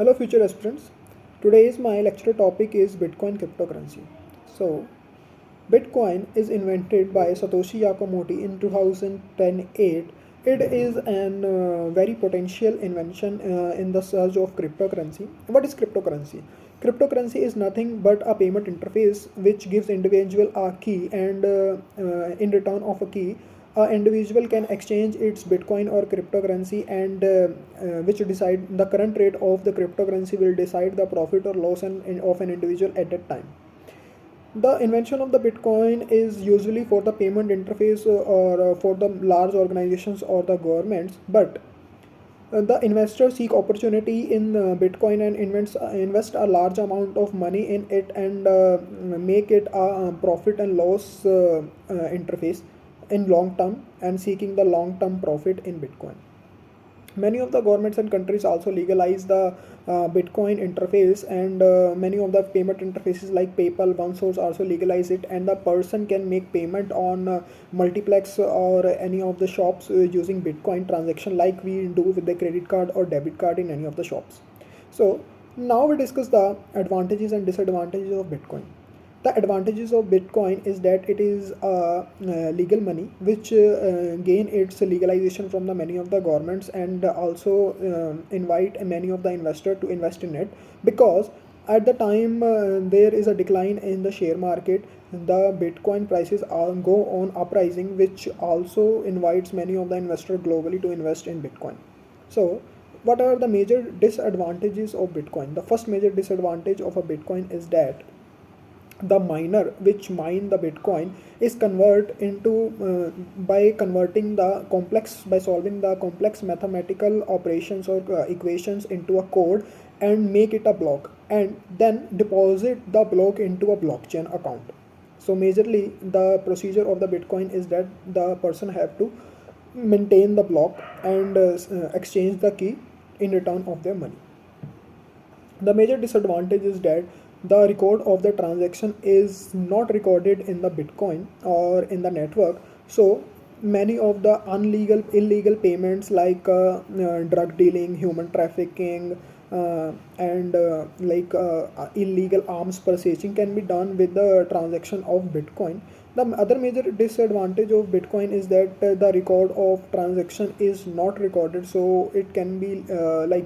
Hello future aspirants. Today's my lecture topic is Bitcoin cryptocurrency. So, Bitcoin is invented by Satoshi Nakamoto in 2008. It is an very potential invention in the search of cryptocurrency. What is cryptocurrency? Cryptocurrency is nothing but a payment interface which gives individual a key, and in return of a key, an individual can exchange its Bitcoin or cryptocurrency, and which decide the current rate of the cryptocurrency will decide the profit or loss of an individual at that time. The invention of the Bitcoin is usually for the payment interface or for the large organizations or the governments, but the investors seek opportunity in Bitcoin and invest a large amount of money in it, and make it a profit and loss interface in long term, and seeking the long term profit in Bitcoin. Many of the governments and countries also legalize the Bitcoin interface, and many of the payment interfaces like PayPal, OneSource also legalize it, and the person can make payment on multiplex or any of the shops using Bitcoin transaction like we do with the credit card or debit card in any of the shops. So now we discuss the advantages and disadvantages of Bitcoin. The advantages of Bitcoin is that it is legal money which gain its legalization from the many of the governments, and also invite many of the investor to invest in it, because at the time there is a decline in the share market, the Bitcoin prices go on uprising, which also invites many of the investors globally to invest in Bitcoin. So what are the major disadvantages of Bitcoin? The first major disadvantage of a Bitcoin is that the miner which mine the Bitcoin is convert into by converting the complex by solving the complex mathematical operations or equations into a code, and make it a block, and then deposit the block into a blockchain account. So majorly the procedure of the Bitcoin is that the person have to maintain the block and exchange the key in return of their money. The major disadvantage is that the record of the transaction is not recorded in the Bitcoin or in the network. So many of the illegal payments like drug dealing, human trafficking, and illegal arms purchasing can be done with the transaction of Bitcoin. The other major disadvantage of Bitcoin is that the record of transaction is not recorded, so it can be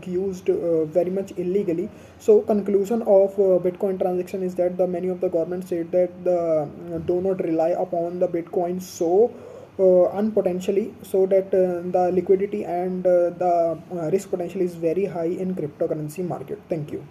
used very much illegally. So conclusion of Bitcoin transaction is that the many of the governments said that the do not rely upon the Bitcoin so unpotentially, so that the liquidity and the risk potential is very high in cryptocurrency market. Thank you.